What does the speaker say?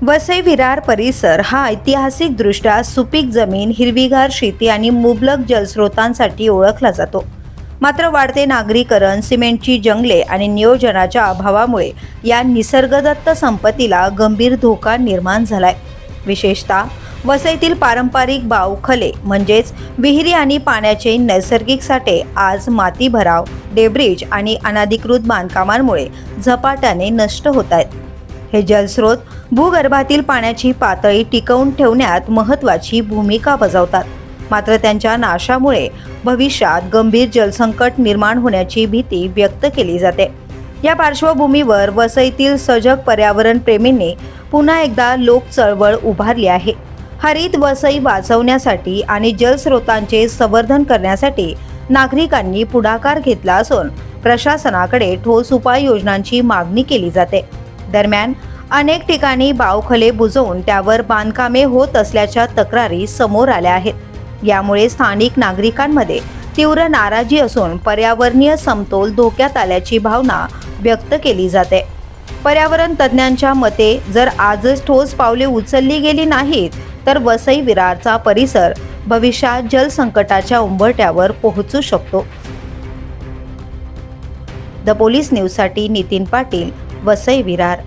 वसई विरार परिसर हा ऐतिहासिकदृष्ट्या सुपीक जमीन, हिरवीगार शेती आणि मुबलक जलस्रोतांसाठी ओळखला जातो. मात्र वाढते नागरीकरण, सिमेंटची जंगले आणि नियोजनाच्या अभावामुळे या निसर्गदत्त संपत्तीला गंभीर धोका निर्माण झालाय. विशेषतः वसईतील पारंपरिक बावखले म्हणजेच विहिरी आणि पाण्याचे नैसर्गिक साठे आज माती भराव, डेब्रिज आणि अनधिकृत बांधकामांमुळे झपाट्याने नष्ट होत आहेत. हे जलस्रोत भूगर्भातील पाण्याची पातळी टिकवून ठेवण्यात महत्त्वाची भूमिका बजावतात. मात्र त्यांच्या नाशामुळे भविष्यात गंभीर जलसंकट निर्माण होण्याची भीती व्यक्त केली जाते. या पार्श्वभूमीवर वसईतील सजग पर्यावरण प्रेमींनी पुन्हा एकदा लोक चळवळ उभारली आहे. हरित वसई वाचवण्यासाठी आणि जलस्रोतांचे संवर्धन करण्यासाठी नागरिकांनी पुढाकार घेतला असून प्रशासनाकडे ठोस उपाययोजनांची मागणी केली जाते. दरम्यान अनेक ठिकाणी बावखले बुजवून त्यावर बांधकामे होत असल्याच्या तक्रारी समोर आल्या आहेत. यामुळे स्थानिक नागरिकांमध्ये तीव्र नाराजी असून पर्यावरणीय समतोल धोक्यात आल्याची भावना व्यक्त केली जाते. पर्यावरण तज्ज्ञांच्या मते जर आजच ठोस पावले उचलली गेली नाहीत तर वसई विरारचा परिसर भविष्यात जलसंकटाच्या उंबरठ्यावर पोहोचू शकतो. द पोलीस न्यूजसाठी नितीन पाटील, वसई विरार.